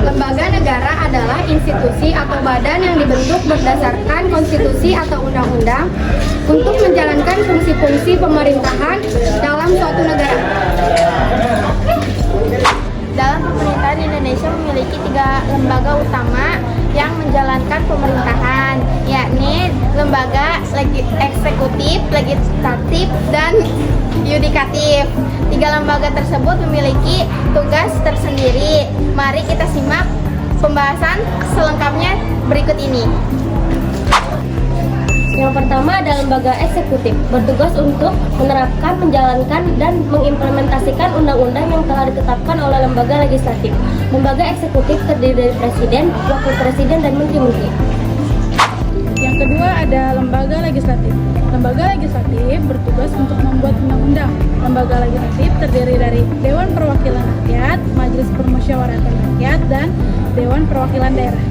Lembaga negara adalah institusi atau badan yang dibentuk berdasarkan konstitusi atau undang-undang untuk menjalankan fungsi-fungsi pemerintahan dalam suatu negara. Dalam pemerintahan Indonesia memiliki 3 lembaga utama yang menjalankan pemerintahan, yakni lembaga eksekutif, legislatif, dan yudikatif. 3 lembaga tersebut memiliki tugas tersendiri. Mari kita simak pembahasan selengkapnya berikut ini. Yang pertama ada lembaga eksekutif, bertugas untuk menerapkan, menjalankan, dan mengimplementasikan undang-undang yang telah ditetapkan oleh lembaga legislatif. Lembaga eksekutif terdiri dari presiden, wakil presiden, dan menteri-menteri. Yang kedua ada lembaga legislatif. Lembaga legislatif bertugas untuk membuat undang-undang. Lembaga legislatif terdiri dari Dewan Perwakilan Rakyat, Majelis Permusyawaratan Rakyat, dan Dewan Perwakilan Daerah.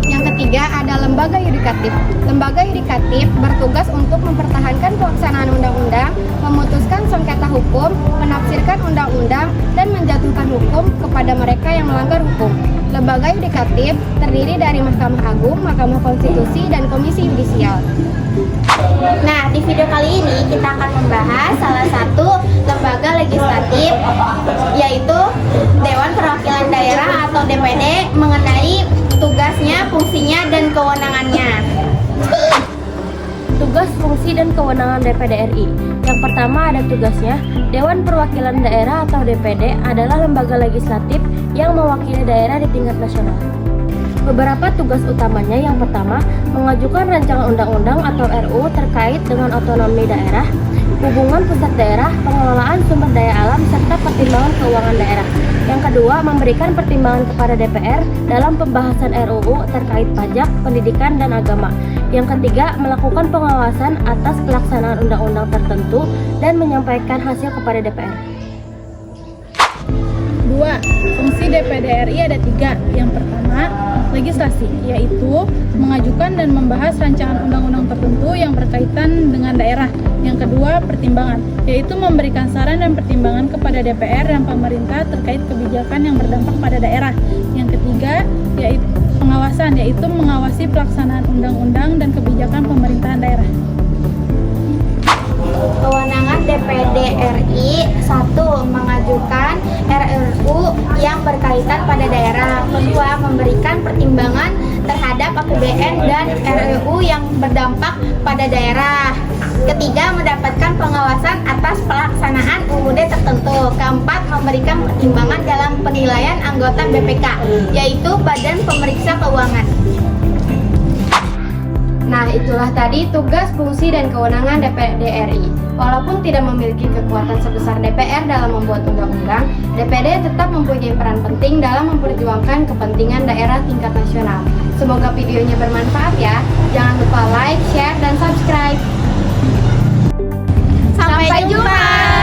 Yang ketiga ada lembaga yudikatif. Lembaga yudikatif bertugas untuk mempertahankan pelaksanaan undang-undang, memutuskan sengketa hukum, menafsirkan undang-undang, dan menjatuhkan hukum kepada mereka yang melanggar hukum. Lembaga yudikatif terdiri dari Mahkamah Agung, Mahkamah Konstitusi, dan Komisi Yudisial. Nah, di video kali ini kita akan membahas salah satu lembaga legislatif, yaitu Dewan Perwakilan Daerah atau DPD, mengenai tugasnya, fungsinya, dan kewenangannya. Tugas, fungsi, dan kewenangan DPD RI. Yang pertama ada tugasnya. Dewan Perwakilan Daerah atau DPD adalah lembaga legislatif yang mewakili daerah di tingkat nasional. Beberapa tugas utamanya, yang pertama, mengajukan rancangan undang-undang atau RUU terkait dengan otonomi daerah, hubungan pusat daerah, pengelolaan sumber daya alam, serta pertimbangan keuangan daerah. Yang kedua, memberikan pertimbangan kepada DPR dalam pembahasan RUU terkait pajak, pendidikan, dan agama. Yang ketiga, melakukan pengawasan atas pelaksanaan undang-undang tertentu dan menyampaikan hasil kepada DPR. 2. Fungsi DPD RI ada 3. Yang pertama, legislasi, yaitu mengajukan dan membahas rancangan undang-undang tertentu yang berkaitan dengan daerah. Yang kedua, pertimbangan, yaitu memberikan saran dan pertimbangan kepada DPR dan pemerintah terkait kebijakan yang berdampak pada daerah. Yang ketiga, yaitu pengawasan, yaitu mengawasi pelaksanaan undang-undang dan kebijakan pemerintahan daerah. Kewenangan DPD RI: 1. Mengajukan RUU yang berkaitan pada daerah. Kedua, memberikan pertimbangan terhadap APBN dan RUU yang berdampak pada daerah. Ketiga, mendapatkan pengawasan atas pelaksanaan UUD tertentu. Keempat, memberikan pertimbangan dalam penilaian anggota BPK, yaitu Badan Pemeriksa Keuangan. Nah, itulah tadi tugas, fungsi, dan kewenangan DPD RI. Walaupun tidak memiliki kekuatan sebesar DPR dalam membuat undang-undang, DPD tetap mempunyai peran penting dalam memperjuangkan kepentingan daerah tingkat nasional. Semoga videonya bermanfaat ya. Jangan lupa like, share, dan subscribe. Sampai jumpa.